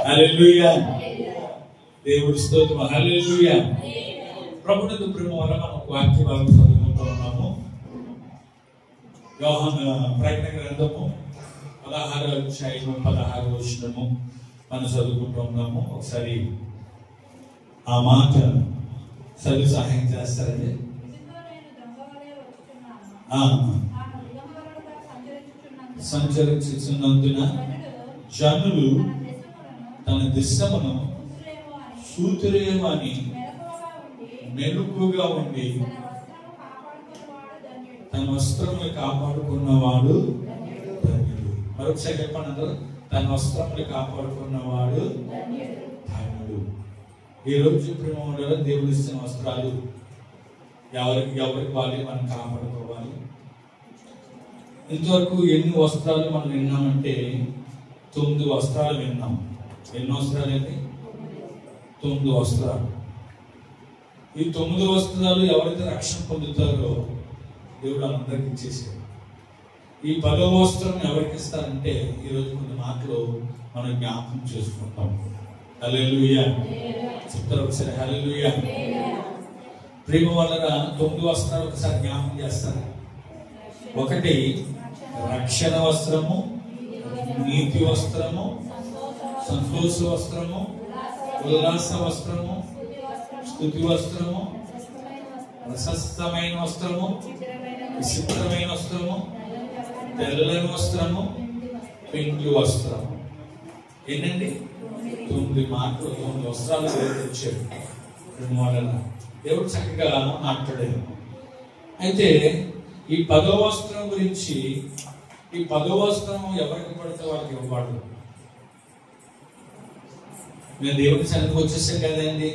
హల్లెలూయా. దేవుడి స్తోత్రం. హల్లెలూయా. ప్రభునందు ప్రేమ వల్ల మనం వాక్య భాగం చదువుకుంటూ ఉన్నాము. యోహాను ప్రకటన గ్రంథము 16వ అధ్యాయము 16వ వచనము మనం చదువుకుంటూ ఉన్నాము. ఒకసారి ఆ మాట చదువు సహాయం చేస్తారండి. సంచరించుచున్నందున జనులు తన దిశమును సూతురేమో అని మెలకుగా ఉండి తన వస్త్రములు కాపాడుకున్నవాడు ధన్యుడు. మరొకసారి చెప్పండి అందరూ, తన వస్త్రములు కాపాడుకున్నవాడు ధన్యుడు. ఈ రోజు ప్రేమ దేవుడు ఇచ్చిన వస్త్రాలు ఎవరికి వాళ్ళే మనం కాపాడుకోవాలి. ఇంతవరకు ఎన్ని వస్త్రాలు మనం విన్నామంటే 9 వస్త్రాలు విన్నాం. ఎన్ని వస్త్రాలు అండి? 9 వస్త్రాలు. ఈ 9 వస్త్రాలు ఎవరైతే రక్షణ పొందుతారో దేవుడు అందరికి ఇచ్చేసాడు. ఈ 10వ వస్త్రం ఎవరికి ఇస్తారంటే ఈరోజు కొన్ని మాటలు మనం జ్ఞాపకం చేసుకుంటాం. హల్లెలూయా చెప్తారు ఒకసారి. హల్లెలూయా. ప్రేమ వల్ల 9 వస్త్రాలు ఒకసారి జ్ఞాపకం చేస్తారు. ఒకటి రక్షణ వస్త్రము, నీతి వస్త్రము, సంతోష వస్త్రము, ఉల్లాస వస్త్రము, స్తుతి వస్త్రము, ప్రశస్తమైన వస్త్రము, విచిత్రమైన వస్త్రము, తెల్లని వస్త్రము, పెండ్లి వస్త్రము. ఏంటండి? 9 మాటలు, 9 వస్త్రాలు దేవుడు ఇచ్చాడు. దేవుడు చక్కగా మాట్లాడాడు. అయితే ఈ 10వ వస్త్రం గురించి, ఈ 10వ వస్త్రం ఎవరికి పడితే వాళ్ళకి ఇవ్వబడదు. మేము దేవుడి సన్నిధికి వచ్చేసాం కదండి,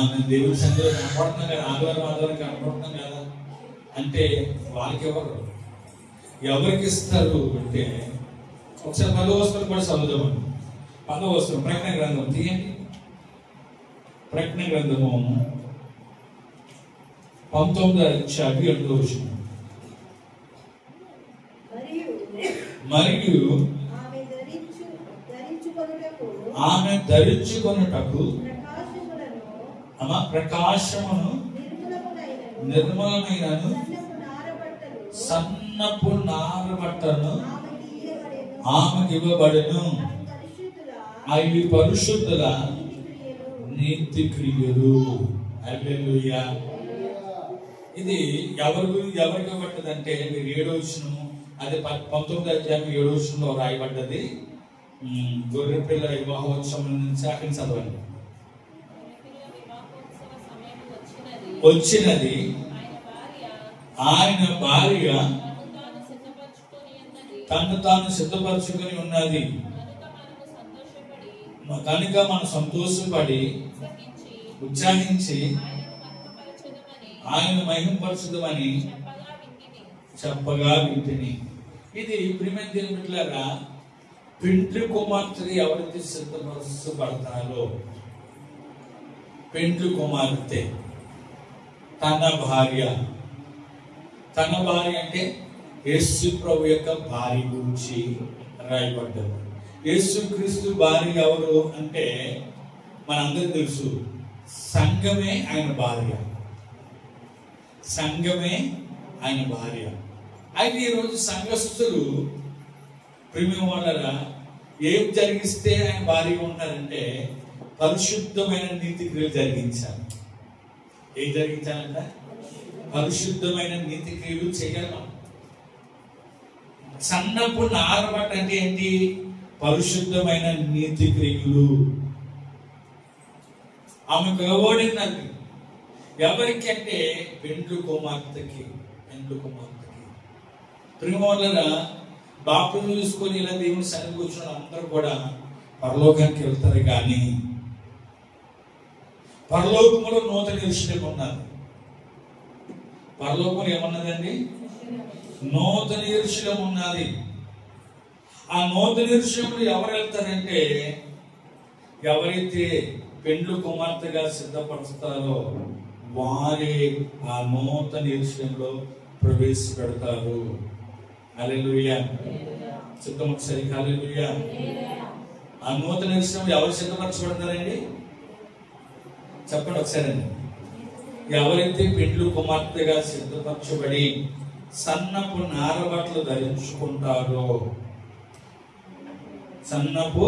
మేము దేవుడి సన్నిధిలో కనపడుతున్నాం కదా, ఆదివారం కనపడుతున్నాం కదా అంటే వాళ్ళకి ఎవరికి ఇస్తారు అంటే, ఒకసారి 10వ వస్త్రం కూడా చదువుదామండి. 10వ వస్త్రం ప్రకటన గ్రంథం తీయండి. ప్రకటన గ్రంథము 19వ అధ్యాయం 7వ వచనం. మరియు ఆమె ధరించుకొనుటకు ప్రకాశమును నిర్మలమైనను సన్నపు నారబట్టను ఆమెకు ఇవ్వబడెను. అవి పరిశుద్ధుల నీతి క్రియలు. హల్లెలూయా. ఇది ఎవరికి పడ్డదంటే మీరు 7వ వచనము, అదే 19వ అధ్యాయం 7వ వచనంలో రాయబడ్డది. గొర్రె పిల్ల వివాహోత్సవం నుంచి అక్కడి చదవండి. వచ్చినది ఆయన భార్య తను తాను సిద్ధపరచుకొని ఉన్నది కనుక మనం సంతోషపడి ఉత్సాహించి ఆయన మహిమపరచుదామని చెప్పగా వింటిని. ఇది ప్రియమైన దేవుని బిడ్డలారా, పెండ్లి కుమార్తె ఎవరైతే సిద్ధపరచబడతారో, పెండ్లి కుమార్తె తన భార్య అంటే యేసు ప్రభు యొక్క భార్య గురించి రాయబడ్డది. యేసు క్రీస్తు భార్య ఎవరు అంటే మనందరికీ తెలుసు, సంఘమే ఆయన భార్య. సంఘమే ఆయన భార్య. అయితే ఈరోజు సంఘస్థులు ప్రేమ వల్ల ఏం జరిగిస్తే ఆయన భార్యగా ఉంటారంటే పరిశుద్ధమైన నీతి క్రియలు జరిగించాలి. ఏం జరిగించాలంట? పరిశుద్ధమైన నీతి క్రియలు చేయాలి. సన్నపు నారబట్ట అంటే ఏంటి? పరిశుద్ధమైన నీతి క్రియలు. ఆమెకు ఇవ్వబడినది ఎవరికి అంటే పెండ్లి కుమార్తెకి. ప్రేమ వల్ల బాప్టిజం చూసుకొని ఇలా దేవుని సన్నిధికి కూర్చున్న అందరూ కూడా పరలోకానికి వెళ్తారు. కానీ పరలోకములో నూతన యెరూషలేము ఉన్నది. పరలోకంలో ఏమన్నదండి? నూతన యెరూషలేము ఉన్నది. ఆ నూతన యెరూషలేములో ఎవరు వెళ్తారంటే, ఎవరైతే పెండ్లి కుమార్తెగా సిద్ధపరుస్తారో వారే ఆ నూతన యెరూషలేములో ప్రవేశపెడతారు. హల్లెలూయా. చిత్తం ఒకసారి హల్లెలూయా. ఆ నూతన ఎరుసలేము ఎవరు సిద్ధపరచబడతారండి? చెప్పండి ఒకసారి అండి. ఎవరైతే పెండ్లు కుమార్తెగా సిద్ధపరచబడి సన్నపు నారబట్టలు ధరించుకుంటారో, సన్నపు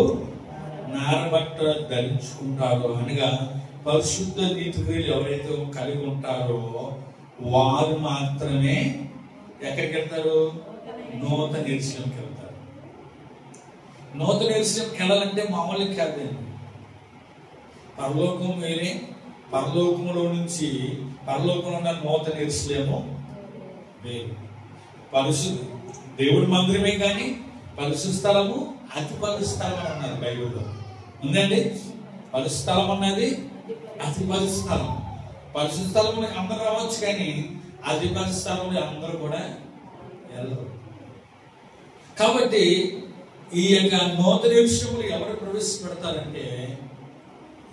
నారబట్టలు ధరించుకుంటారో అనగా పరిశుద్ధ నీతిక్రియలు ఎవరైతే కలిగి ఉంటారో వారు మాత్రమే ఎక్కడికి వెళ్తారు? నూతన ఎరుసలేముకి వెళ్తారు. నూతన ఎరుసలేముకి వెళ్ళాలంటే మామూలుగా కాదండి. పరలోకం వేరే, పరలోకంలో నుంచి పరలోకంలో ఉన్న నూతన ఎరుసలేము వేరు. దేవుడి మందిరమే కానీ పరిశుద్ధ స్థలము, అతి పరిశుద్ధ స్థలం అన్నది బైబిల్లో ఉందండి. పరిశుద్ధ స్థలం అన్నది అతి పరిశుద్ధ స్థలం. పరిశుద్ధ స్థలంలోకి అందరూ రావచ్చు కానీ అతి పరిశుద్ధ స్థలంలో అందరూ కూడా వెళ్ళరు. కాబట్టి ఈ యొక్క నూతన ఎరుసలేములు ఎవరు ప్రవేశపెడతారంటే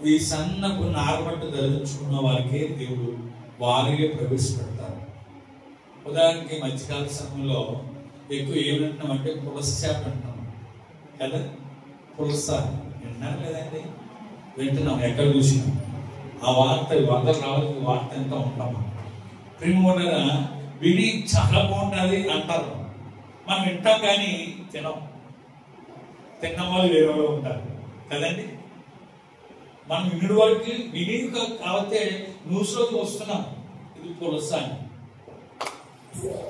ఈ సన్నపు నారబట్టు ధరించుకున్న వారికే దేవుడు వారికే ప్రవేశపెడతారు. ఉదాహరణకి మధ్యకాల సమయంలో ఎక్కువ ఏమంటున్నామంటే పులస చేప అంటున్నాం కదా. పులస వింటున్నారు లేదండి? వింటున్నాం, ఎక్కడ చూసినాం ఆ వార్త. వరదలు రావాలి వార్త ఎంత ఉంటామా ప్రేమ విని చాలా బాగుంటుంది అంటారు. మనం వింటాం కానీ తినం. తిన్న వాళ్ళు వేరే వాళ్ళు ఉంటారు కదండి. మనం వినుడు వరకు విని కాబట్టి న్యూస్లోకి వస్తున్నాం ఇది పులస అని.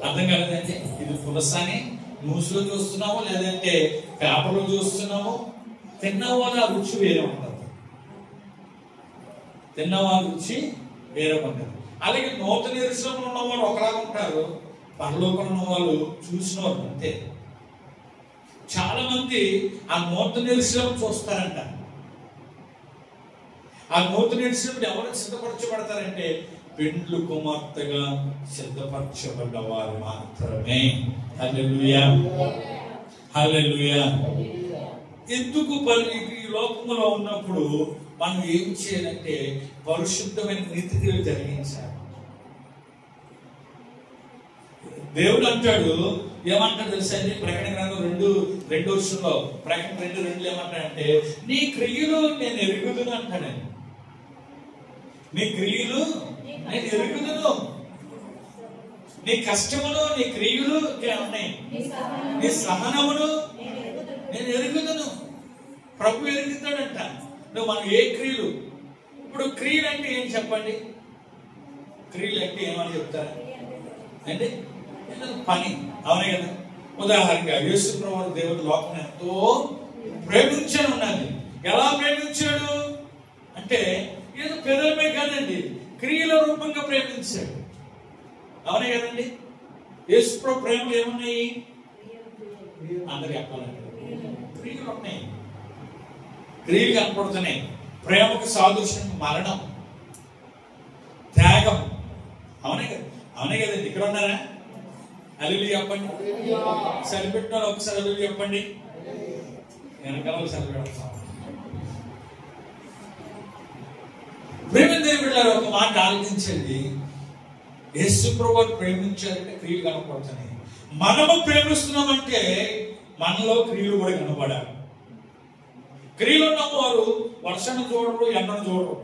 అర్థం కాలేదండి? ఇది పులస అని న్యూస్లో చూస్తున్నాము, లేదంటే పేపర్లో చూస్తున్నాము. తిన్నవాళ్ళ రుచి వేరే ఉంటుంది. తిన్నవాళ్ళ రుచి వేరే ఉంటుంది. అలాగే నూతన ఎరుసలేములో ఉన్న వాళ్ళు ఒకలాగా ఉంటారు, పరలోకంలో ఉన్న వాళ్ళు చూసిన వాళ్ళు అంతే. చాలా మంది ఆ నూతన ఎరుసలేము చూస్తారంట. ఆ నూతన ఎరుసలేములు ఎవరు సిద్ధపరచబడతారంటే పెండ్లు కుమార్తెగా సిద్ధపరచబడ్డ వారు మాత్రమే. హల్లెలూయా, హల్లెలూయా. ఎందుకు ఈ లోకంలో ఉన్నప్పుడు మనం ఏం చేయాలంటే పరిశుద్ధమైన నీతిక్రియలు జరిగించాలి. దేవుడు అంటాడు, ఏమంటాడు తెలుసా అండి? ప్రకటన గ్రంథం 2:2 ప్రకటన 2:2 ఏమంటాడంటే నీ క్రియలు నేను ఎరుగుదును అంటాడండి. నీ క్రియలు నేను ఎరుగుదును, నీ కష్టములు నీ క్రియలు ఉన్నాయి, నీ సహనములు నేను ఎరుగుదును. ప్రభు ఎరుగుతాడంట. నువ్వు మనం ఏ క్రియలు, ఇప్పుడు క్రియలు అంటే ఏం చెప్పండి? క్రియలు అంటే ఏమని చెప్తారా అంటే పని, అవునే కదా. ఉదాహరణగా యేసు ప్రభువు దేవుడు లోకం ఎంతో ప్రేమించని ఉన్నది. ఎలా ప్రేమించాడు అంటే ఏదో పెదలమే కాదండి, క్రియల రూపంగా ప్రేమించాడు. అవునే కదండి. యేసు ప్రభు ప్రేమలు ఏమున్నాయి? అందరు చెప్పాలండి, క్రియలు ఉన్నాయి, క్రియలు కనపడుతున్నాయి. ప్రేమకు సాదృశ్యం మరణం, త్యాగం. అవునే కదా, అవునే కదండి. ఇక్కడ ఉన్నారా? హల్లెలూయా చెప్పండి. సరిపెట్టిన ఒకసారి హల్లెలూయా చెప్పండి. వెనకాల సరిపెడతాం. ప్రేమ దేవుడు ఒక మాట ఆలోచించండి. యేసు ప్రభువుని ప్రేమించారంటే క్రియలు కనపడుతున్నాయి. మనము ప్రేమిస్తున్నామంటే మనలో క్రియలు కూడా కనపడాలి. క్రియలు ఉన్న వారు వర్షాన్ని చూడరు, ఎండను చూడరు.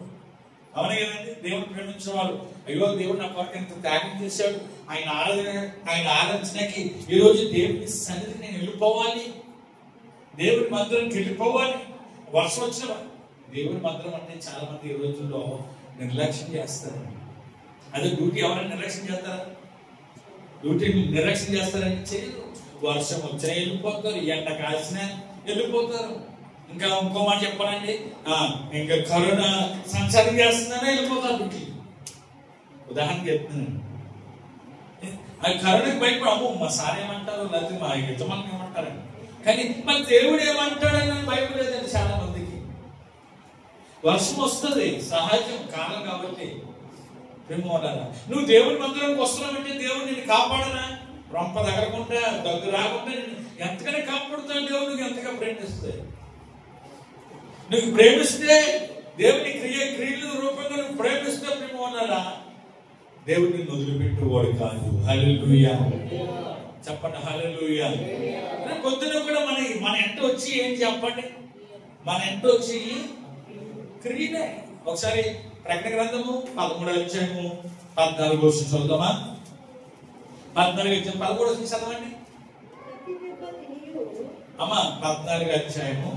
అవునే కదండి. దేవుని ప్రేమించిన వారు అయ్యో దేవుడు నా కొరకు ఎంత త్యాగం చేశాడు, ఆయన ఆరాధనకి ఈరోజు దేవుని సన్నిధికి నేను వెళ్ళిపోవాలి, దేవుని మందిరానికి వెళ్ళిపోవాలి. వర్షం వచ్చిన దేవుని మందిరం అంటే చాలా మంది ఈ రోజుల్లో నిర్లక్ష్యం చేస్తారు. అదే డ్యూటీ ఎవరైనా నిర్లక్ష్యం చేస్తారా? డ్యూటీ నిర్లక్ష్యం చేస్తారని చేయరు. వర్షం వచ్చినా వెళ్ళిపోతారు, ఎండ కాసినా వెళ్ళిపోతారు. ఇంకా ఇంకో మాట చెప్పాలండి, ఇంకా కరోనా సంచారం చేస్తుందనే వెళ్ళిపోతారు డ్యూటీ. ఉదాహరణ చెప్తున్నాను. అది కరోనాకి భయపడి అమ్మో మా సార్ ఏమంటారు, లేకపోతే మా యజమాని ఏమంటారని. కానీ మన దేవుడు ఏమంటాడని భయం లేదండి చాలా మందికి. వర్షం వస్తుంది, సహజం, కాలం కాబట్టి. నువ్వు దేవుని మందిరానికి వస్తున్నావంటే దేవుడు నిన్ను కాపాడనా? రొంప తగలకుండా, దగ్గు రాకుండా నేను ఎంతగానే కాపాడుతాను. దేవుడు నువ్వు ఎంతగా ప్రేమిస్తాయి. నువ్వు ప్రేమిస్తే దేవుని క్రియల రూపంగా నువ్వు ప్రేమిస్తే ప్రేమ దేవుడు నిన్ను వదిలిపెట్టేవాడు కాదు. హల్లెలూయా చెప్పండి, హల్లెలూయా. పొద్దున కూడా మన ఎంట వచ్చి ఏం చెప్పండి, మన ఇంట్లో వచ్చి క్రియలే. ఒకసారి ప్రకటన గ్రంథము 13వ అధ్యాయము 14వ వచనం చదువుతామా? 14వ అధ్యాయం 13వ వచనం చదవండి అమ్మా. 14వ అధ్యాయము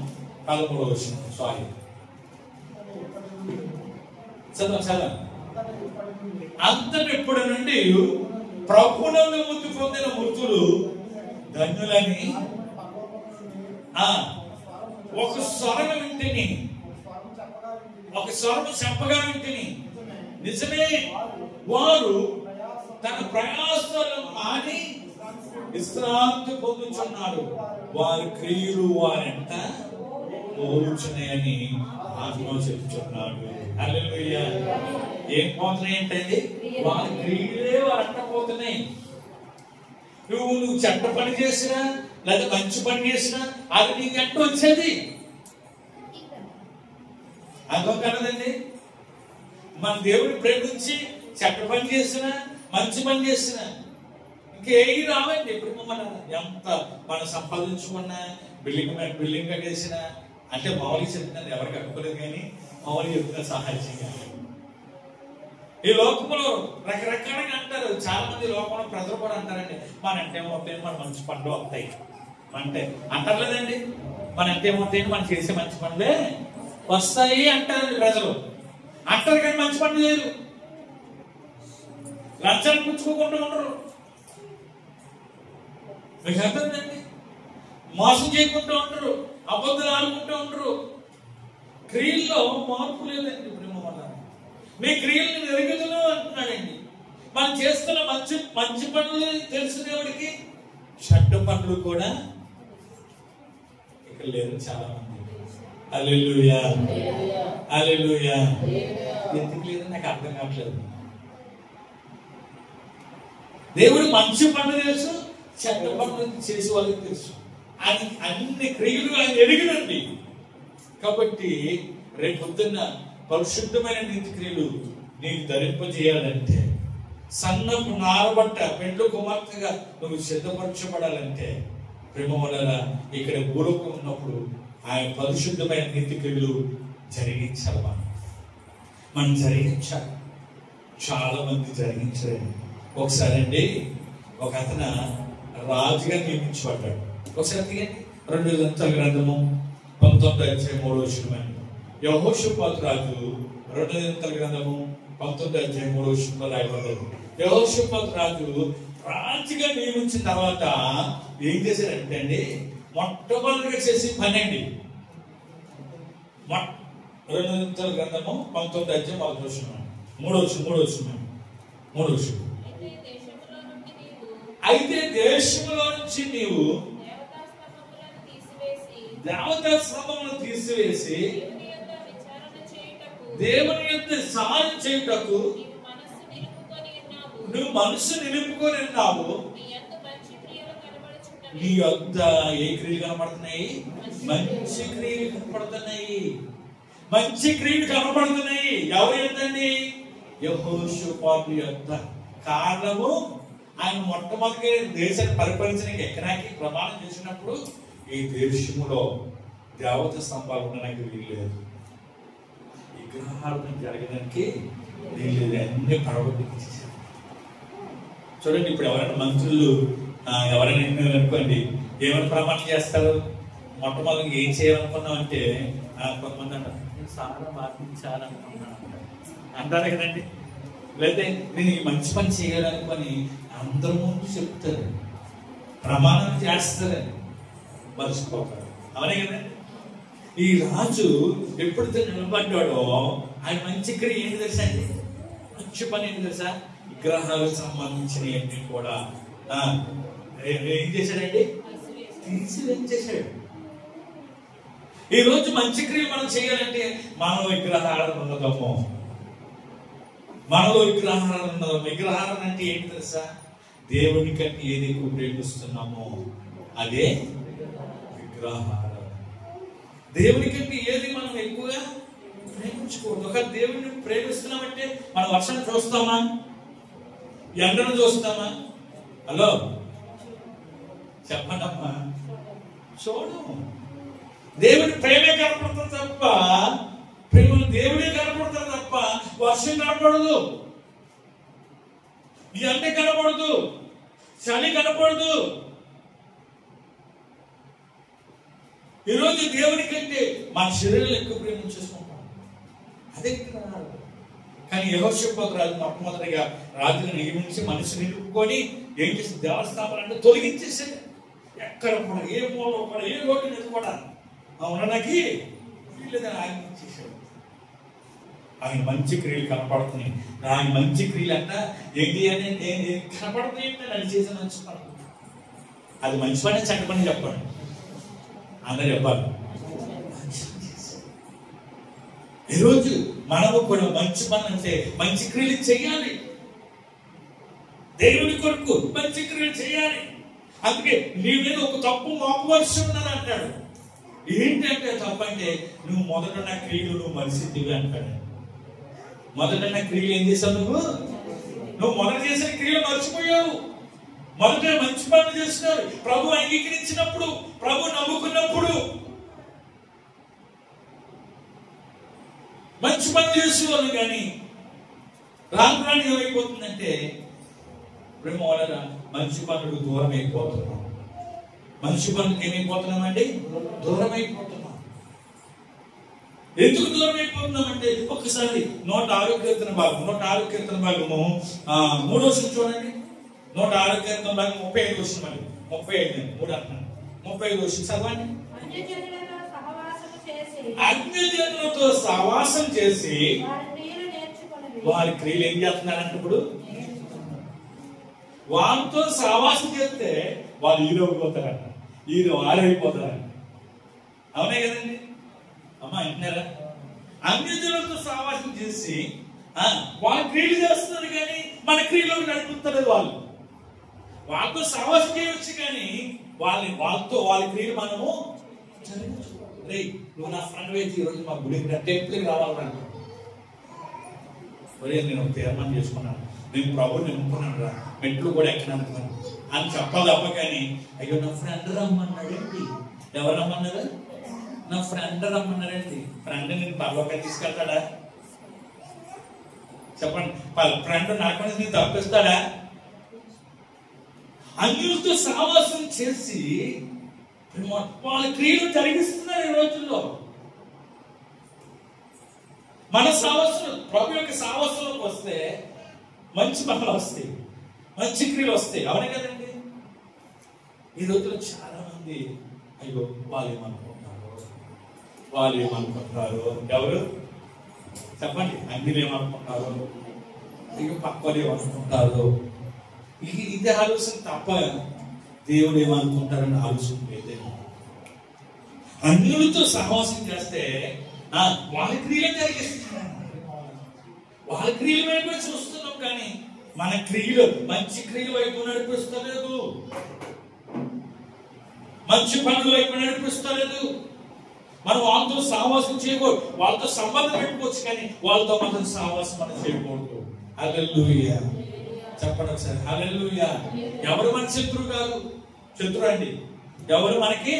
13వ వచనం. సారీ, చదవండి. అంతటెప్పటి నుండి ప్రభువునందు మృతి పొందిన మృతులు ధన్యులని ఒక స్వరం వింటిని, ఒక స్వరం చెప్పగా వింటిని. నిజమే, వారు తన ప్రయాసాలను మాని విశ్రాంతి పొందుచున్నారు. వారి క్రియలు వారెంట పోలుచున్నాయని ఆత్మ చెప్తున్నాడు. హల్లెలూయా. ఏం పోతున్నాయి ఏంటండి? వారి క్రియలే వారంట పోతున్నాయి. నువ్వు చెడ్డ పని చేసినా లేదా మంచి పని చేసినా అది నీకంట వచ్చేది. అర్థం కలదండి. మన దేవుని ప్రేమించి చెడ్డ పని చేసినా మంచి పని చేసినా ఇంకేవి రావండి. ఇప్పుడు ఎంత మనం సంపాదించుకున్నా, బిల్డింగ్ కట్టేసినా, అంటే మామూలుగా చెప్తున్నాను, ఎవరు కట్టుకోలేదు కానీ మామూలుగా చెప్తున్నా సహాయంగా. ఈ లోకంలో రకరకాలుగా అంటారు. చాలా మంది లోకంలో ప్రజలు కూడా అంటారండి, మన అంటే ఏమవుతాయి, మన మంచి పనులు వస్తాయి అంటే అంటారు లేదండి. మన అంటే ఏమవుతాయి, మనం చేసే మంచి పనులే వస్తాయి అంటారండి ప్రజలు. అంటారు కానీ మంచి పనులు చేయరు. లంచాలు పుచ్చుకోకుండా ఉండరు. మీకు అర్థమైందండి. మోసం చేయకుండా ఉండరు, అబద్ధాలు ఆడుకుంటూ ఉండరు. క్రియల్లో మార్పు లేదండి. ఇప్పుడు మీ క్రియలను ఎరుగుదను అంటున్నాడండి. మనం చేస్తున్న మంచి పనులు తెలుసు దేవుడికి, చెడ్డ పనులు కూడా ఇక్కడ లేదు చాలా మంది. హల్లెలూయా, హల్లెలూయా. ఎందుకు లేదని నాకు అర్థం కావట్లేదు. దేవుడు మంచి పనులు తెలుసు, చెడ్డ పనులు చేసే వాళ్ళకి తెలుసు. ఆయన అన్ని క్రియలు ఆయన ఎరిగినండి. కాబట్టి రేపు పొద్దున్న పరిశుద్ధమైన నీతి క్రియలు నీకు ధరింపజేయాలంటే, సన్నపు నారబట్ట పెండ్లు కుమార్తెగా నువ్వు సిద్ధపరచబడాలంటే, ప్రేమ వలన ఇక్కడ భూలోకం ఉన్నప్పుడు ఆయన పరిశుద్ధమైన నీతి క్రియలు జరిగించాలి. మనం జరిగించాలి. చాలా మంది జరిగించలేదు. ఒకసారి అండి ఒక అతను రాజుగా నియమించబడ్డాడు. ఒకసారి 2 దినవృత్తాల గ్రంథము 19వ అధ్యాయం 3వ వచనం. యెహోషాపాతు రాజు 2 దినవృత్తాల గ్రంథము 19వ అధ్యాయం 3వ వచనంలో రాయబడ్డాడు. యెహోషాపాతు రాజు రాజుగా నియమించిన తర్వాత ఏం చేశారంటే అండి, మొట్టమొదటిగా చేసి పని అండి. 2 దినవృత్తాల గ్రంథము 19వ అధ్యాయం 3వ వచనం. అయితే దేశంలో నుంచి నీవు దేవతా స్తంభములను తీసివేసి దేవుని యొద్ద విచారణ చేయుటకు నువ్వు మనస్సు నిలుపుకొని ఉన్నావు. నీ యొద్ద ఏ క్రియలు కనపడుతున్నాయి? మంచి క్రియలు కనపడుతున్నాయి. మంచి క్రియలు కనపడుతున్నాయి. ఎవరు యొద్దండి? యెహోషాపాతు యొద్ద. కారణము, ఆయన మొట్టమొదటి దేశాన్ని పరిపాలించడానికి ఎకరాకి ప్రమాణం చేసినప్పుడు ఈ దేశంలో దేవత స్తంభాలు ఉండడానికి వీల్లేదు, విగ్రహార్థం జరగడానికి వీల్లేదు, అన్ని పడగొట్టించేసారు. చూడండి, ఇప్పుడు ఎవరైనా మంత్రులు ఎవరైనా అనుకోండి, ఏమైనా ప్రమాణం చేస్తారు? మొట్టమొదటి ఏం చేయాలనుకున్నాం అంటే కొంతమంది అంటారు, నేను సారా బాధించాలనుకున్నాను అంటారు కదండి. లేదా నేను ఈ మంచి పని చేయాలనుకొని అందరి ముందు చెప్తారు, ప్రమాణం చేస్తారని మర్చిపోతారు. అవునే కదండి. ఈ రాజు ఎప్పుడైతే నిలబడ్డాడో ఆయన మంచి క్రియ ఏంటి తెలుసా అండి? మంచి పని ఏంటి తెలుసా? విగ్రహాలకు సంబంధించినవన్నీ కూడా ఏం చేశాడండి? తీసివేసేసాడు. ఈ రోజు మంచి క్రియ మనం చేయాలంటే మనలో విగ్రహాలను ఉన్నదమ్మో, మనలో విగ్రహాలను ఉన్నదమ్మో. విగ్రహాలను అంటే ఏంటి తెలుసా? దేవుని కంటే ఏది ఎక్కువ ప్రేమిస్తున్నామో అదే విగ్రహాలు. దేవుని కంటే ఏది మనం ఎక్కువగా ప్రేమించుకోవద్దు. ఒక దేవుడిని ప్రేమిస్తున్నామంటే మనం వర్షాన్ని చూస్తామా? ఎండను చూస్తామా? హలో చెప్పండమ్మా, చూడము. దేవుని ప్రేమే కనపడుతుంది వర్షం కనపడదు, నీ ఎండ కనపడదు, చలి కనపడదు. ఈరోజు దేవుని కంటే మన శరీరం ఎక్కువ ప్రేమించేసుకుంటాం. అదే కానీ యెహోషాపాతు రాజు మొట్టమొదటిగా రాజుని నియమించి మనిషిని నిలుపుకొని ఏం చేసి దేవస్థానాలను తొలగించేసాడు. ఎక్కడ కూడా ఏ మూల కూడా ఏ రోడ్డు మీద కూడా ఉండడానికి వీళ్ళదని ఆయన ఇచ్చేసాడు. ఆయన మంచి క్రియలు కనపడుతున్నాయి. ఆయన మంచి క్రియలు అంట ఏంటి అని కనపడుతున్నాయి అంటే నన్ను చేసిన మంచి పని. అది మంచి పని చెడ్డ పని చెప్పండి, అందరూ చెప్పాలి. ఈరోజు మనము కూడా మంచి పని అంటే మంచి క్రియలు చేయాలి, దేవుని కొరకు మంచి క్రియలు చేయాలి. అందుకే నీ మీద ఒక తప్పు మోపవలసి ఉన్నది అంటాడు. ఏంటంటే తప్పు అంటే నువ్వు మొదట నా క్రియలు నువ్వు మరిసిద్దివి అంటాడు. మొదట నా క్రియలు ఏం చేసావు? నువ్వు మొదట చేసిన క్రియలు మర్చిపోయావు. మొదట మంచి పనులు చేస్తున్నారు. ప్రభు అంగీకరించినప్పుడు, ప్రభు నమ్ముకున్నప్పుడు మంచి పనులు చేసేవాళ్ళు. కానీ రాను రాను ఏమైపోతుందంటే ప్రేమ వలన మంచి పనులకు దూరం అయిపోతున్నాం. మంచి పనులకు ఏమైపోతున్నామండి? దూరం అయిపోతున్నాం. ఎందుకు దూరం అయిపోతున్నామంటే ఒక్కసారి 106 కీర్తన భాగం 3వ వచనం చూడండి. 106 కీర్తన భాగం 35 వచనం అండి. 35 3 అంటున్నాను. 35 వచనం చదవండి. అన్యజనులతో సహవాసం చేసి వారి క్రియలు ఏం చేస్తున్నారంటే ఇప్పుడు వాళ్ళతో సహవాసం చేస్తే వాళ్ళు ఈరోగిపోతారంట, ఆరైపోతారంట. అవునే కదండి అమ్మా, వింటున్నారా? అన్యజనులతో సహవాసం చేసి వాళ్ళ క్రియలు చేస్తున్నారు కానీ మన క్రియలోకి నడుపుతున్నారు. వాళ్ళతో సహవాసం చేయవచ్చు కానీ వాళ్ళతో వాళ్ళ క్రియలు మనము రే నువ్వు నా ఫ్రెండ్ వేసి ఈరోజు మా గుడికి టెంపుల్కి రావాలంట. నేను ఒక తీర్మానం చేసుకున్నాను, నేను ప్రభుని నమ్ముకున్నాను రా, మెట్లు కూడా ఎక్కననుకున్నాను అని చెప్పాలి తప్ప. కానీ అయ్యో నా ఫ్రెండ్ రమ్మన్నాడేంటి? ఎవరు రమ్మన్నారు? నా ఫ్రెండ్ రమ్మన్నారేంటి? ఫ్రెండ్ నేను పర్లోకి తీసుకెళ్తాడా? చెప్పండి, ఫ్రెండ్ నాకు నేను తప్పిస్తాడా? అన్యులతో సహవాసం చేసి వాళ్ళ క్రియలు జరిగిస్తున్నారు ఈ రోజుల్లో. మన సాహసం ప్రభు యొక్క సాహసంలోకి వస్తే మంచి పనులు వస్తాయి, మంచి క్రియలు వస్తాయి. అవునే కదండి? ఈ రోజుల్లో చాలా మంది అయ్యో వాళ్ళు ఏమనుకుంటారు, ఎవరు చెప్పండి? అన్యులు ఏమనుకుంటారు, అయ్యో పక్క వాళ్ళు ఏమనుకుంటారు, ఇది ఆలోచన తప్ప దేవుడు ఏమనుకుంటారని ఆలోచన లేదేమో. అన్యులతో సహవాసం చేస్తే వాళ్ళ క్రియలు జరిగిస్తున్నారు, వాళ్ళ క్రియల వైపు చూస్తున్నాం కానీ మన క్రియలు మంచి క్రియల వైపు నడిపిస్తలేదు, మంచి పనుల వైపు నడిపిస్తలేదు. మనం వాళ్ళతో సహవాసం చేయకూడదు, వాళ్ళతో సంబంధం పెట్టుకోవచ్చు కానీ వాళ్ళతో మనం సహవాసం మనం చేయకూడదు. హల్లెలూయా చెప్పండి ఒకసారి, హల్లెలూయా. ఎవరు మన శత్రువు కాదు, శత్రువు అండి. ఎవరు మనకి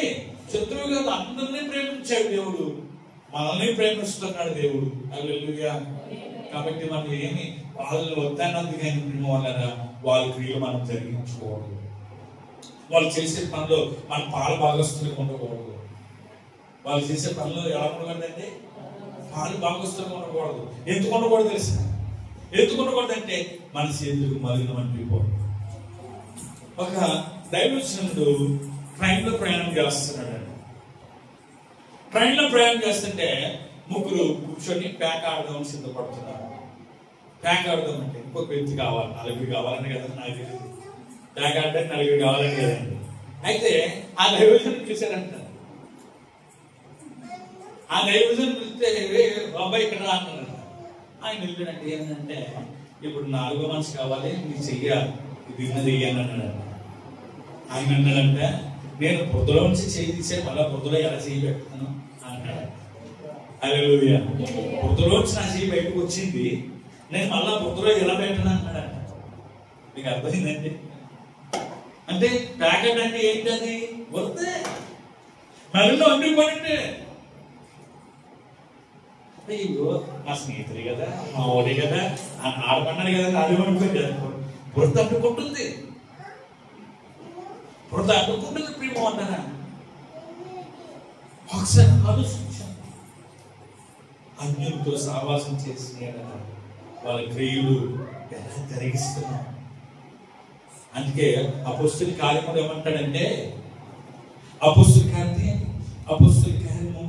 శత్రువు కాదు. అందరినీ ప్రేమించాడు దేవుడు, మనల్ని ప్రేమిస్తున్నాడు దేవుడు. హల్లెలూయా. కాబట్టి మనం ఏమి వాళ్ళు వద్దన్నది కానీ వాళ్ళరా వాళ్ళ క్రియలు మనం జరిగించుకోకూడదు. వాళ్ళు చేసే పనిలో మన పాలు భాగస్తులుగా ఉండకూడదు. వాళ్ళు చేసే పనిలో ఎలా ఉండకూడదంటే పాలు భాగస్తులుగా ఉండకూడదు. ఎందుకు ఉండకూడదు తెలుసా? ఎందుకు ఉండకూడదంటే మన చేతులకు మలినం అనిపిపోదు. ఒక దైవజనుడు ట్రైన్లో ప్రయాణం చేస్తున్నాడు. ట్రైన్లో ప్రయాణం చేస్తుంటే ముగ్గురు కూర్చొని ప్యాక్ ఆడదామని సిద్ధపడుతున్నారు. ప్యాక్ ఆడదాం అంటే ఇంకొక వ్యక్తి కావాలి, 4 కావాలని కదా నాకు తెలియదు. ప్యాక్ ఆడడానికి 4 కావాలని కదండి. అయితే ఆ దైవజనుడు పిలిచారంట. ఆ దైవజనుడు పిలిస్తే బాబాయ్ ఇక్కడ రా అన్నారంట. ఆయన వెళ్ళాడంటే ఏంటంటే ఇప్పుడు 4వ మనిషి కావాలి, నీకు చెయ్యాలి, ఇది ఉన్నది అని అన్నాడంట. ఆయన అన్నాడంటే నేను బుద్ధలో నుంచి చేయి తీసే మళ్ళా బుద్ధలో ఎలా చేయి పెట్టుకున్నాను అన్నాడు. హల్లెలూయా. బుద్ధలో నుంచి నా చేయి బయటకు వచ్చింది, నేను మళ్ళా బుద్ధలో ఎలా పెట్టను అన్నాడంట. మీకు అర్థమైందండి? అంటే ప్యాకెట్ అంటే ఏంటది? వద్దే మళ్ళీ అన్ని పడింది. అయ్యో మా స్నేహితుడే కదా, మా ఓడే కదా, ఆడమన్నాడు కదా, ఆడమనుకోండి. బురద అడ్డుకుంటుంది, బురద అడ్డుకుంటుంది ప్రేమ అన్నారా? ఒకసారి ఆలోచించాను. అన్యులతో సావాసం చేసిన వాళ్ళ క్రియలు ఎలా జరిగిస్తున్నాం. అందుకే అపొస్తలుల కార్యములు ఏమంటాడంటే, అపొస్తలుల కార్యము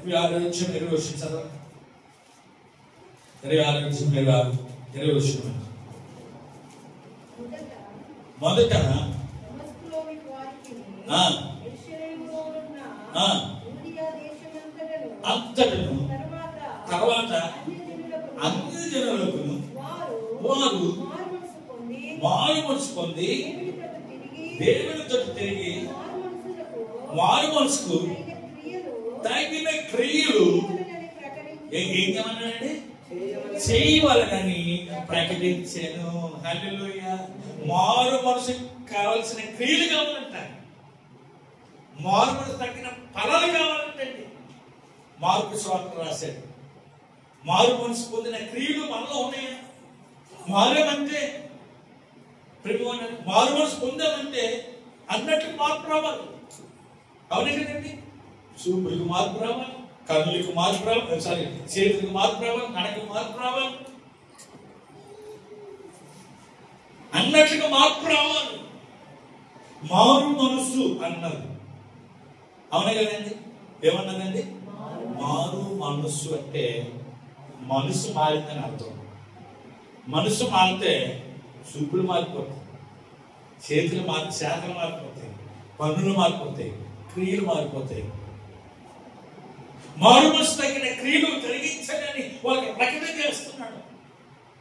26 చదవండి. 26 మొదట అంతటను తర్వాత అన్ని జనులకు వారు మారు మనసు పొంది దేవునితో తిరిగి మారు మనసుకు తగిన క్రియలు ఏం చేయమన్నాడండి? చేయవలనని ప్రకటించాను. హల్లెలూయా. మారు మనసుకు కావాల్సిన క్రియలు కావాలంట, మారు మనసు తగిన ఫలాలు కావాలంటండి. మార్కు సువార్త రాశాడు, మారు మనసు పొందిన క్రియలు మనలో ఉన్నాయా? మారేమంటే ప్రభు అన్నాడు, మారు మనసు పొందామంటే అన్నట్లు మార్పు రావాలి. అవునే కదండి? చూపులకు మార్పు రావాలి, కన్నులకు మార్పు రావాలి, చేతులకు మార్పు రావాలి, నడకకు మార్పు రావాలి, అన్నట్లుగా మార్పు రావాలి. మారు మనసు అన్నారు. అవునే కదండి? ఏమన్నదండి? మారు మనసు అంటే మనసు మారిందని అర్థం. మనసు మారితే చూపులు మారిపోతాయి, చేతులు మారిపోతాయి, పన్నులు మారిపోతాయి, క్రియలు మారిపోతాయి. మారు మనసు తగిన క్రియలు జరిగించని వాళ్ళకి ప్రకటన చేస్తున్నాడు.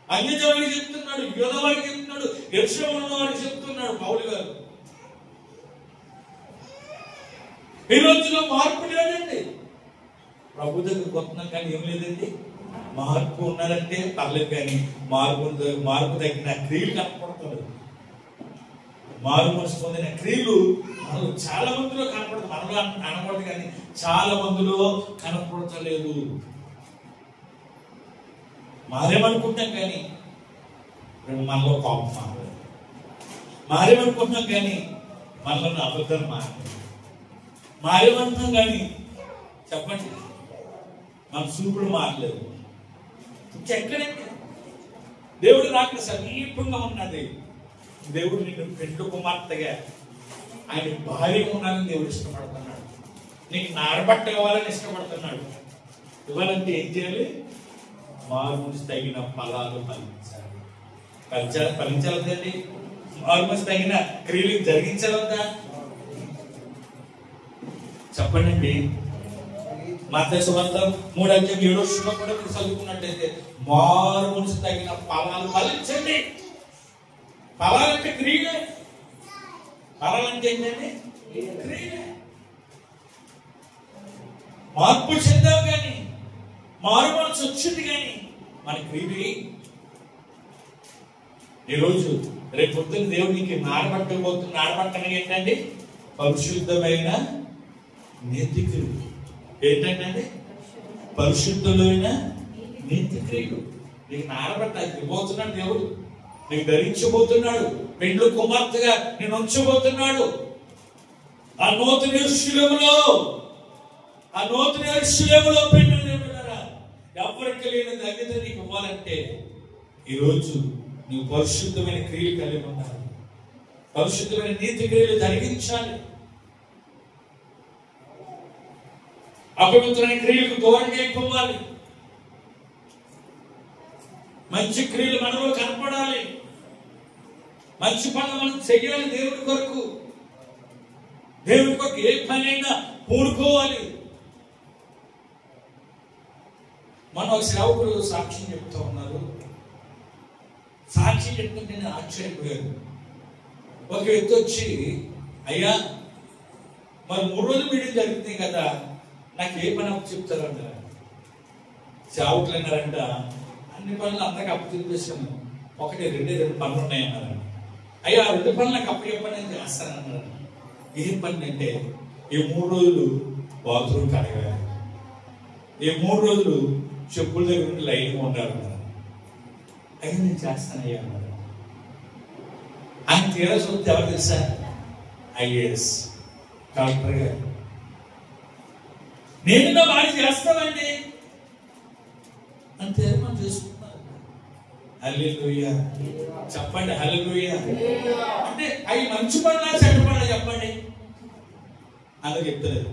అన్యజనులకు చెప్తున్నాడు, యూదవారికి చెప్తున్నాడు, యెరూషలేములో వారికి చెప్తున్నాడు పౌలు గారు. ఈ రోజులో మార్పు లేదండి. ప్రభు దగ్గరికి వస్తున్నాం కానీ ఏం లేదండి. మార్పు ఉన్నదంటే పర్లేదు, కానీ మార్పు తగిన క్రియలు కనపడతాడు. మారు మనసు పొందిన క్రియలు మనలో చాలా మందిలో కనపడదు. మనలో అనకూడదు కానీ చాలా మందిలో కనపడతలేదు. మారేమనుకుంటాం కానీ మనలో కోపం మారలేదు. మారేమనుకుంటున్నాం కానీ మనలో అబద్ధాలు మారలేదు. మారేమనుకుంటాం కానీ చెప్పండి మన చూపుడు మారలేదు. ఇంకెక్కడండి? దేవుడు నాకు సమీపంగా ఉన్నది. దేవుడు నిన్ను పెండ్లి కుమార్తెగా, ఆయన భార్య ఉండాలని దేవుడు ఇష్టపడుతున్నాడు. నీకు నారబట్ట ఇవ్వాలని ఇష్టపడుతున్నాడు. ఇవ్వాలంటే ఏం చేయాలి? మారు మనసు తగిన ఫలాలు ఫలించాలండి. మారు మనసు తగిన క్రియలు జరిగించాలందా? చెప్పండి. మత్తయి సువార్త 3:7 కూడా మీరు చదువుకున్నట్లయితే మారు మనసు తగిన ఫలాలు ఫలించండి. ఫలాలంటే క్రియలే. ఫలాలంటే ఏంటండి? క్రియలే. మార్పు చెందావు కానీ, మారు మనసు వచ్చింది కానీ మన క్రియలు. ఈరోజు రేపు పొద్దున్న దేవునికి నాడబట్టని ఏంటండి? పరిశుద్ధమైన నీతి క్రియలు. ఏంటంటే పరిశుద్ధులైన నీతి క్రియలు. నీకు నాడబట్ట ఇవ్వబోతున్నాడు దేవుడు, నీకు ధరించబోతున్నాడు, పెండ్లి కుమార్తెగా నేను ఉంచబోతున్నాడు. ఆ నూతన యెరూషలేములో పెండ్లి దేవుడారా, ఎవరికి లేని ధన్యత నీకు ఇవ్వాలంటే ఈరోజు నువ్వు పరిశుద్ధమైన క్రియలు కలిగి ఉండాలి. పరిశుద్ధమైన నీతి క్రియలు జరిగించాలి. అపవిత్రమైన క్రియలకు దూరంగా అయిపోవాలి. మంచి క్రియలు మనలో కనపడాలి. మంచి పనులు మనం చెయ్యాలి. దేవుడి కొరకు, దేవుడి కొరకు ఏ పని అయినా పూనుకోవాలి. మన ఒక సేవకుడు సాక్ష్యం చెప్తూ ఉన్నారు. సాక్ష్యం చెప్తుంటే నేను ఆశ్చర్యపోయాను. ఒక వ్యక్తి వచ్చి, అయ్యా మరి 3 రోజులు మీటింగ్ జరుగుతుంది కదా, నాకు ఏ పని అప్పు చెప్తారంట. సేవకులు అన్నారంట, అన్ని పనులు అందరికి అప్పు చెప్పేసాను, 2 పనులు ఉన్నాయన్నారంట. అయ్యా 2 పనులు నాకు అప్పు చెప్పని నేను చేస్తానన్నారంట. ఏం పని అంటే, ఈ 3 రోజులు బాత్రూమ్ కడగాలి, ఈ 3 రోజులు చెప్పుల దగ్గర నుండి లైన్గా ఉండాలన్నారు. అయితే నేను చేస్తానయ్యా అన్నారు. ఆయన తీరా చూస్తే ఎవరు తెలుసా? ఐఏఎస్ కలెక్టర్ గారు. నేను బాగా చేస్తానండి అని తీర్మానం చేసుకున్నారు. హల్లెలూయా చెప్పండి, హల్లెలూయా. అంటే అవి మంచి పనులా చెడ్డ పనులా చెప్పండి. అందుకు చెప్తలేదు.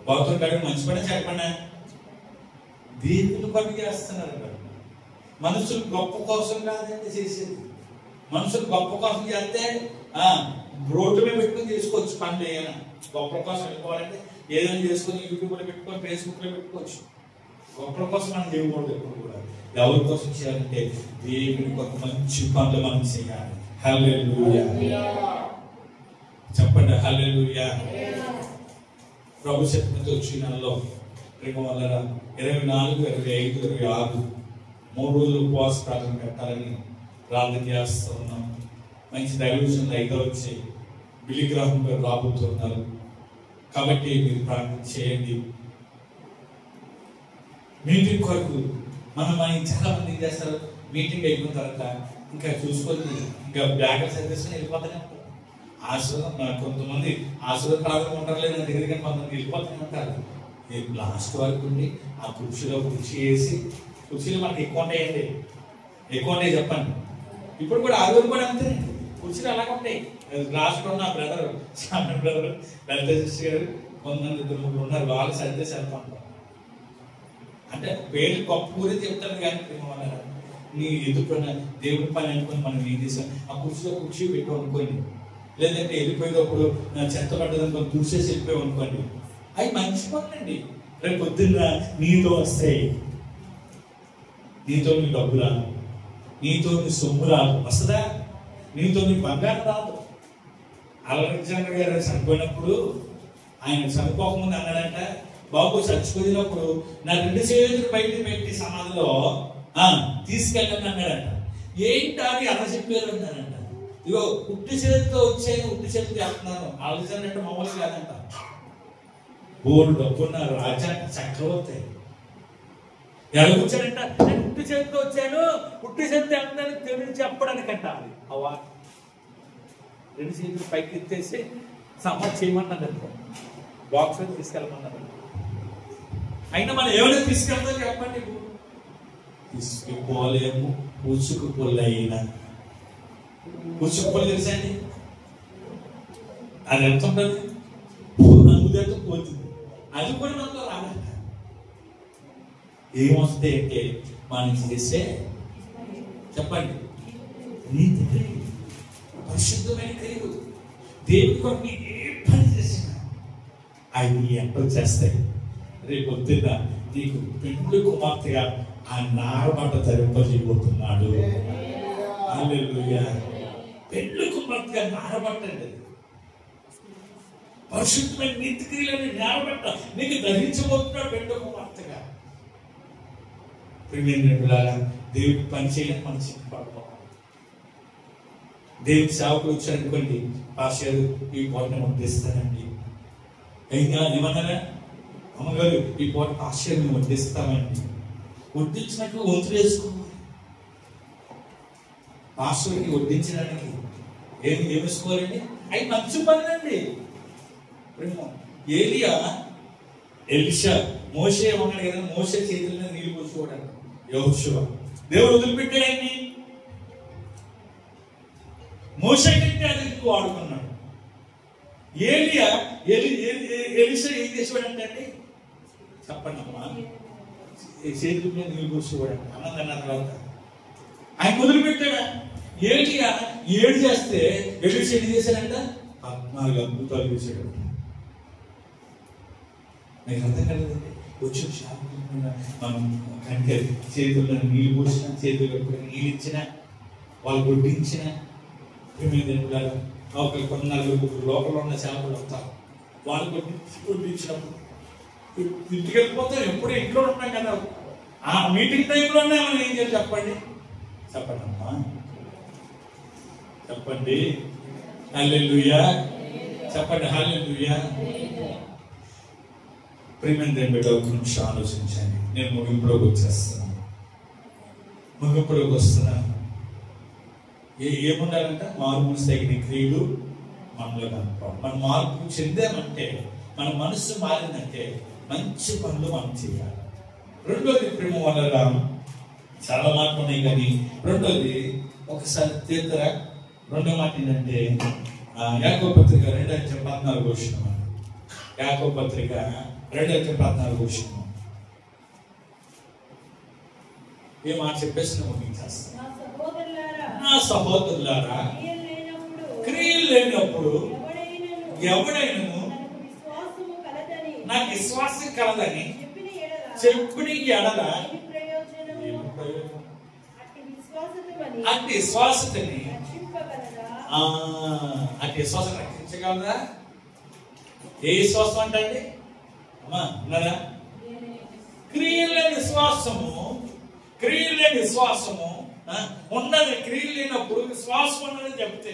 భక్తులు కాదు మంచి పని చెడ్డ పని దేవుని పని చేస్తున్నారు. మనుషులు గొప్ప కోసం కాదండి చేసేది. మనుషులు గొప్ప కోసం చేస్తే రోడ్డు మీద పెట్టుకొని చేసుకోవచ్చు పనులు. ఏమైనా గొప్ప కోసం వెళ్ళిపోవాలంటే ఏదైనా చేసుకొని యూట్యూబ్లో పెట్టుకొని ఫేస్బుక్లో పెట్టుకోవచ్చు. గొప్పల కోసం మనం చేయకూడదు. ఎప్పుడు కూడా ఎవరి కోసం చేయాలంటే దేవునికి ఒక మంచి పనులు మనం చేయాలి. హల్లెలూయా చెప్పండి, హల్లెలూయా. ప్రభు శక్తితో వచ్చి నెలలో 24, 25, 26 3 రోజులు ఉపవాస ప్రార్థన పెట్టాలని ప్రార్థన చేస్తూ ఉన్నాం. మంచి దైవజనులు 5వ వచ్చి బిలిగ్రాహం గారు రాబోతున్నారు. కాబట్టి మీరు ప్రార్థన చేయండి. మీటింగ్ కొరకు మనం చాలా మంది ఏం చేస్తారు, మీటింగ్ అయిపోయిన తర్వాత ఇంకా చూసుకొని ఇంకా బ్యాగ్ సర్వీస్ని వెళ్ళిపోతూనే ఉంటారు. ఆశీర్వాదం కొంతమంది ఆశీర్వాదం ప్రార్థన ఉంటారు, లేదా దగ్గర కొంతమంది వెళ్ళిపోతూనే ఉంటారు. లాస్ట్ వరకు ఉండి ఆ కుర్చీలో కుర్చీ వేసి, కుర్చీలు మనకి ఎక్కువ ఉంటాయండి, ఎక్కువ ఉంటాయి చెప్పండి. ఇప్పుడు కూడా ఆరోగ్యం కూడా అంతే, కుర్చీలు అలాగే ఉంటాయి. లాస్ట్ ఉన్న బ్రదర్ లలిత సిస్టర్ గారు కొంతమంది 2-3 ఉన్నారు, వాళ్ళు సర్దేసి వెళ్తా ఉంటారు. అంటే పేరు గొప్ప గురించి చెప్తారు కానీ నీ ఎదుర్కొన్న దేవుడి పని అనుకుని మనం ఏం చేసాం, ఆ కుర్చీలో కుర్చీ పెట్టు అనుకోండి, లేదంటే వెళ్ళిపోయేటప్పుడు చెత్త పడ్డదనుకో చూసేసి వెళ్ళిపోయాం అనుకోండి. అవి మంచి పనులండి. రేపు పొద్దున్న నీతో వస్తాయి, నీతో నీ డబ్బు రాదు, నీతో నీ సొమ్ము రాదు, వస్తుందా? నీతో నీ బంగారం రాదు. అలెగ్జాండర్ గారు చనిపోయినప్పుడు ఆయన చనిపోకముందు అన్నాడంట, బాబు చచ్చిపోయినప్పుడు నా 2 చేతులు బయట పెట్టి సమాధిలో తీసుకెళ్ళండి అన్నాడంట. ఏంటి అని అలా చెప్పారు అన్నాడంట. ఇగో ఉట్టి చేతితో వచ్చాను, ఉట్టి చేతితో వెళ్తున్నాను. అలెగ్జాండర్ అంటే మామూలు కాదంట, బోర్డు డబ్బున్న రాజా చక్రవర్తి. ఎలా వచ్చాడంట, నేను ఉట్టి చేతితో వచ్చాను, ఉట్టి చేతితో వెళ్తున్నాను తెలిసి చెప్పడానికంట. అవా 2 చేతులు పైకి ఎత్తేసి సమాధి చేయమన్నాడు, బాక్స్ తీసుకెళ్ళమన్నాడు. అయినా మనం ఏమైనా తీసుకెళ్తాం చెప్పండి, తీసుకుపోలేము. ఉసుకుపోలైనా ఉసుకుపోలు తెలుసండి, అది ఎంత ఉంటుంది, అందుతో పోతుంది. అది కూడా మనతో రాదంట. ఏమొస్తాయి అంటే మనం చేసే చెప్పండి నీతి క్రియలు, పరిశుద్ధమైన క్రియలు, దేవుడి కొరకు ఏ పని చేసినా అవి ఎంతో చేస్తాయి. రేపు పొద్దున్న నీకు పెండ్లి కుమార్తెగా ఆ నారబట్ట ధరింపజేయబోతున్నాడు. హల్లెలూయా. పెండ్లి కుమార్తెగా నారబట్ట అండి, పరిశుద్ధమైన నీతి క్రియలని నారబట్ట నీకు ధరించబోతున్నాడు పెండ్లి కుమార్తెగా. ప్రియమైనలారా, దేవుడికి పని చేయడానికి మనం సిద్ధపడతాం. దేవుడి సేవకులు వచ్చారనుకోండి, పాస్టర్ ఈ పూటను వడ్డిస్తానండి, ఏమన్నారా అమ్మగారు ఈ పూట పాస్టర్ వడ్డిస్తామండి. వడ్డించినట్లు వంతులు వేసుకోవాలి. పాస్టర్కి వడ్డించడానికి ఏమి వేసుకోవాలండి, అవి మంచి పనులండి. ఏలియా ఎలీషా మోషే ఏమన్నాడు కదా, మోషే చేతుల మీద నీళ్ళు పోసుకోవడానికి యెహోషువ దేవుడు వదిలిపెట్టాడు ఆయన్ని. మోషే కంటే అది వాడుకున్నాడు. ఎలీషా ఏం చేసేవాడంటే అండి చెప్పండి అమ్మా, చేతుల మీద నీళ్ళు పోసుకోవాడంట. అన్నదన్న తర్వాత ఆయన వదిలిపెట్టాడా? ఏలియా 7 చేస్తే ఎలీషా ఎన్ని చేశాడంట? 14 అద్భుతాలు చేశాడు. మీకు అర్థం కలదండి. వచ్చి మనం కంటే చేతుల్లో నీళ్ళు పోసిన, చేతులు కట్టుకుని నీళ్ళు ఇచ్చిన, వాళ్ళు వడ్డించిన, ఒకరు 14 లోపల ఉన్న చేపలు వస్తారు, వాళ్ళు వడ్డించినప్పుడు ఇంటికి వెళ్ళిపోతాం. ఎప్పుడూ ఇంట్లో ఉంటాం కదా, ఆ మీటింగ్ టైంలోనే మనం ఏం చేయాలి చెప్పండి, చెప్పండి అమ్మా, చెప్పండి. హల్లెలూయా చెప్పండి, హల్లెలూయా. ప్రియమైన దేవుని బిడ్డ ఒక నిమిషం ఆలోచించండి. నేను ముగింపులోకి వచ్చేస్తున్నాను. ముగింపులోకి వస్తున్నాను. ఏముండాలంట? మారు మనసు తగిన క్రియలు మనలో కనుక్కోవాలి. మనం మార్పు చెందామంటే, మన మనసు మారిందంటే మంచి పనులు మనం చేయాలి. రెండోది ప్రేమ వల్ల చాలా మాటలు ఉన్నాయి, కానీ రెండోది ఒకసారి తీర్థరా. రెండో మాట ఏంటంటే యాకోబు పత్రిక 2:14 వచ్చిన యాకోబు పత్రిక 2:14 వచ్చిన ఏ మాట చెప్పేసి ముగించేస్తాను. నా సహోదరులారా, క్రియలు లేనప్పుడు ఎవడైనా నాకు విశ్వాసం కలదని చెప్పిన ఎడల అట్టి విశ్వాసతని అట్టి విశ్వాసం రక్షించగలరా? ఏ విశ్వాసం అంటే అమ్మా ఉన్నారా? క్రియలు లేని విశ్వాసము ఉన్నది. క్రియలు లేనప్పుడు విశ్వాసం ఉన్నది చెప్తే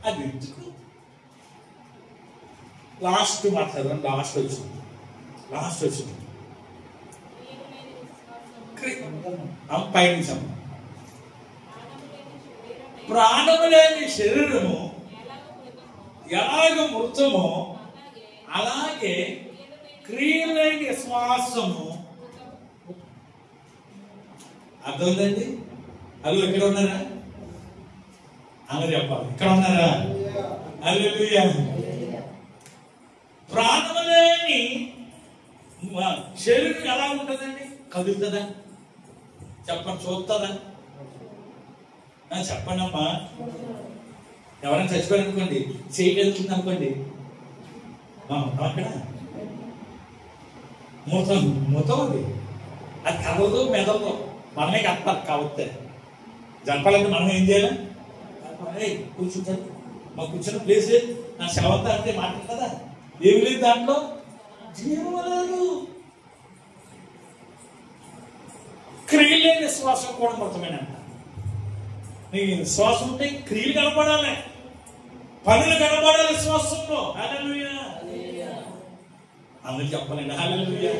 అది ఎందుకు? లాస్ట్ మాట్లాడదాం. లాస్ట్ వచ్చింది పైన ప్రాణము లేని శరీరము ఎలాగ మృతమో అలాగే క్రియలు లేని విశ్వాసము. అర్థమైందండి? అది ఇక్కడ ఉన్నారా? అలా చెప్పాలి. ఇక్కడ ఉన్నారా? హల్లెలూయా. ప్రాణము లేని శరీరం ఎలా ఉంటుందండి? కదులుతుందా? చెప్పండి, చూస్తుందా? చెప్పండి అమ్మా. ఎవరైనా చచ్చిపోయారు అనుకోండి, చేయగలుగుతుంది అనుకోండి, అక్కడ మూతం అది కదలదు, మెదలదు. మనమే కప్పాలి. కాబట్టి జరపాలంటే మనం ఏం చేయాలి? కూర్చుంటాడు. మా కూర్చున్న ప్లేస్ లేదు. నా శవంతా అంటే మాట్లాడు కదా, ఏమి లేదు దాంట్లో, జీవం లేదు. క్రియలు లేని విశ్వాసం కూడా మొత్తమేనంట. నీకు విశ్వాసం ఉంటే క్రియలు కనపడాలి, పనులు కనపడాలి విశ్వాసంలో. హల్లెలూయా. అందరూ చెప్పాలండి హల్లెలూయా.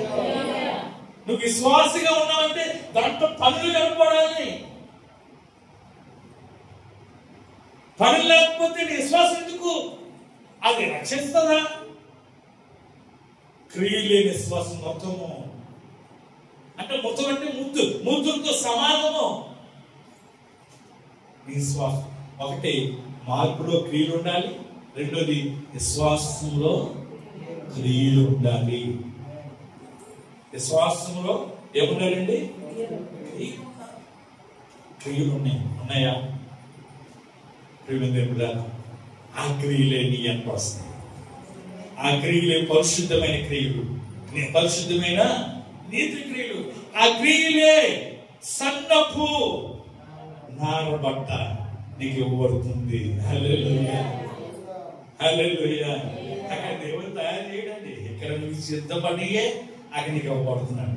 నువ్వు విశ్వాసంగా ఉన్నావంటే దాంట్లో పనులు కనపడాలి. పనులు లేకపోతే నీ విశ్వాసం ఎందుకు? అది రక్షిస్తుందా? క్రియలు లేని విశ్వాసం మొత్తము అంటే మొత్తం అంటే ముద్దుతో సమానము. విశ్వాసం ఒకటి, మార్పులో క్రియలు ఉండాలి. రెండోది విశ్వాసంలో క్రియలు ఉండాలి. విశ్వాసంలో ఏముండాలండి? క్రియలు ఉన్నాయా? ఆ క్రియలే నీ ఎంత వస్తాయి. ఆ క్రియలే పరిశుద్ధమైన క్రియలు, పరిశుద్ధమైన నీతి క్రియలు. ఆ క్రియలే సన్నపు నారబట్ట నీకు ఇవ్వబడుతుంది. హల్లెలూయా. హల్లెలూయా. అక్కడ దేవుడు తయారు చేయడండి. ఇక్కడ నువ్వు సిద్ధపడియే అక్కడ నీకు ఇవ్వబడుతున్నాడు.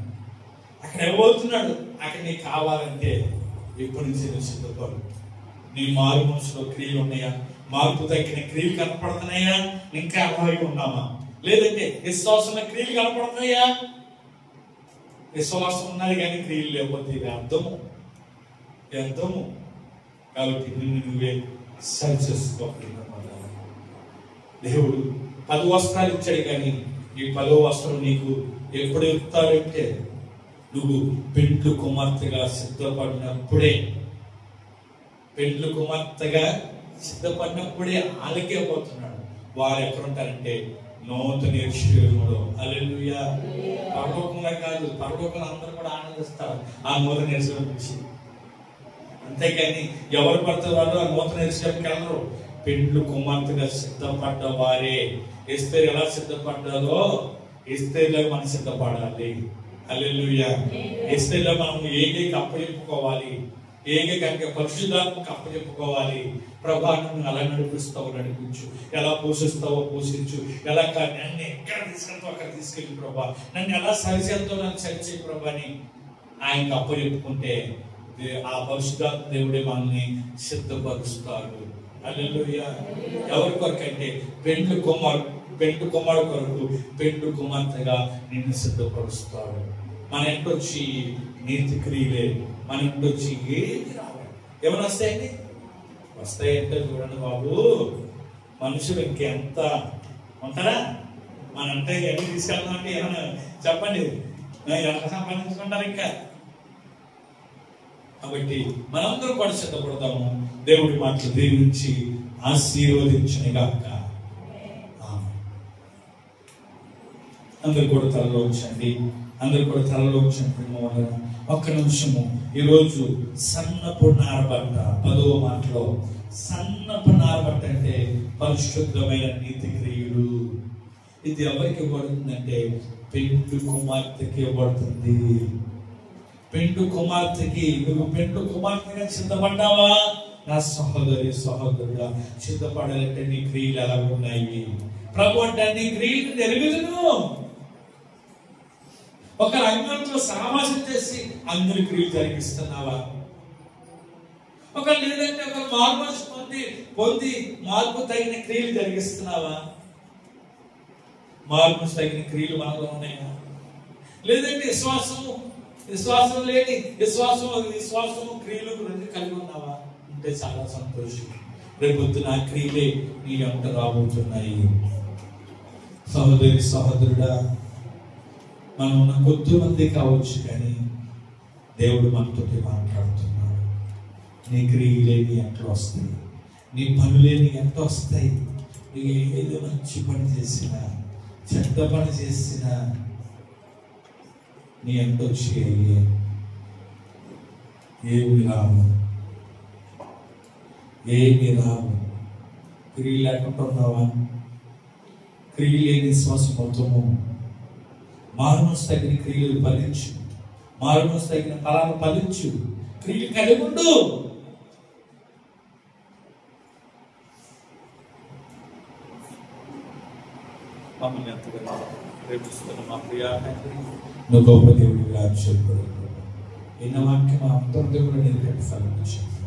అక్కడ ఇవ్వబోతున్నాడు. అక్కడ నీకు కావాలంటే ఇప్పటి నుంచి నువ్వు సిద్ధపడు. నీ మారు మనసులో క్రియలు ఉన్నాయా? మార్పు తగ్గిన క్రియలు కనపడుతున్నాయా? ఇంకా అలవాటు ఉన్నామా? లేదంటే విశ్వాసంలో క్రియలు కనపడుతున్నాయా? విశ్వాసం ఉన్నది కానీ క్రియలు లేకపోతే ఇది అర్థము. కాబట్టి నిన్ను నువ్వే సరిచేసుకోవాలి. దేవుడు 10 వస్త్రాలు ఇచ్చాడు, కానీ ఈ 10వ వస్త్రం నీకు ఎప్పుడు ఇస్తాడంటే నువ్వు పెండ్లు కుమార్తెగా సిద్ధపడినప్పుడే. పెండ్లు కుమార్తెగా సిద్ధపడినప్పుడే ఆలకే పోతున్నాడు. వారు ఎక్కడ ఉంటారంటే నూతన యెరూషలేములో. హల్లెలూయా. పరలోకంలో కాదు, పరలోకంలో అందరూ కూడా ఆనందిస్తారు ఆ నూతన యెరూషలేము గురించి. అంతేకాని ఎవరు పడితే వాళ్ళు ఆ నూతన యెరూషలేముకి వెళ్ళరు. పెండ్లు కుమార్తెగా సిద్ధపడ్డ వారే. ఎస్తేరు ఎలా సిద్ధపడ్డాలో ఎస్తేరులో మనం సిద్ధపడాలి. హల్లెలూయా. ఎస్తేరులో మనం ఏకైక అప్పచెప్పుకోవాలి. ఏకైక పరిశుద్ధాత్మకు అప్పచెప్పుకోవాలి. ప్రభా నన్ను అలా నడిపించు, ఎలా పోషిస్తావో పోషించు, ఎలా నన్ను ఎక్కడ తీసుకెళ్తావు అక్కడ తీసుకెళ్ళి ప్రభా, నన్ను ఎలా సరిచేస్తావు నన్ను సరిచేయి ప్రభా అని ఆయనకు అప్పచెప్పుకుంటే ఆ పరిశుద్ధాత్మ దేవుడే మనల్ని సిద్ధపరుస్తాడు. హల్లెలూయా. ఎవరి కొరకంటే పెండ్లు పెండు కుమారుడు కొరకు పెండు కుమార్తెగా నిన్ను సిద్ధపరుస్తాడు. మన ఇంటొచ్చి నీతి క్రియలే, మన ఇంటొచ్చి ఏది రావాలి. ఏమైనా వస్తాయండి? వస్తాయంటే చూడండి బాబు, మనుషులు ఇంకెంత ఉంటారా? మనంటే ఎన్ని తీసుకెళ్తాం అంటే ఏమన్నా చెప్పండి, ఎంత సంపాదించుకుంటారు ఇంకా. కాబట్టి మనందరూ కూడా సిద్ధపడతాము. దేవుడి మాటలు దీవించి ఆశీర్వదించునిగాక. అందరు కూడా తలలో ఉంచండి, అందరు కూడా తలలో ఉంచండి. ఒక్క నిమిషము. ఈరోజు సన్నపు నారబట్ట, 10వ మాటలో సన్నపు నారబట్ట అంటే పరిశుద్ధమైన నీతి క్రియలు. ఇది ఎవరికి ఇవ్వబడుతుందంటే పెండు కుమార్తెకి ఇవ్వబడుతుంది. పెండు కుమార్తెకి. నువ్వు పెండు కుమార్తెగా సిద్ధపడ్డావా? నా సహోదరి సహోదరుడా, సిద్ధపడాలంటే నీ క్రియలు ఎలా ఉన్నాయి? ప్రభు అంటే నీ క్రియలు నెరవేరును. ఒక రంగంతో సమావేశం చేసి అందరి క్రియలు జరిగిస్తున్నావా? ఒక లేదంటే ఒక మార్పు పొంది మార్పు తగిన క్రియలు జరిగిస్తున్నావా? మార్పు తగిన క్రియలు మనలో ఉన్నాయా? లేదంటే విశ్వాసం లేని విశ్వాసము క్రియలు రెండు కలిగి ఉన్నావా? అంటే చాలా సంతోషం. రేపొద్దు నా క్రియలే నీ వెంట రాబోతున్నాయి. సహోదరి సహోదరుడా, మనం కొద్ది మంది కావచ్చు, కానీ దేవుడు మనతో మాట్లాడుతున్నాడు. నీ క్రియలే నీ ఎంట వస్తాయి, నీ పనులే నీ ఎంట వస్తాయి. నీ ఏదో మంచి పని చేసినా చెడ్డ పని చేసినా నీ ఎంట వచ్చి ఏమి రావు, ఏమి రావు. క్రియలు లేకుండా ఉన్నావా? క్రియలు లేని విశ్వాసం మొత్తము. మారుమనసు తగిన క్రియలు ఫలించు, మారుమనసు తగిన ఫలాలు ఫలించు, క్రియలు కలిగి ఉండు. మమ్మల్ని ఎంతగా ప్రేమిస్తున్న మా ప్రియా నువ్వు గొప్ప దేవుడిగా చెప్పడు. ఎన్న వాక్యం మా అంతర్తో కూడా నేను కట్టి ఫలించాను.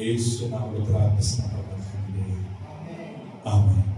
యేసు నామములో ప్రార్థిస్తున్నాను. ఆమేన్.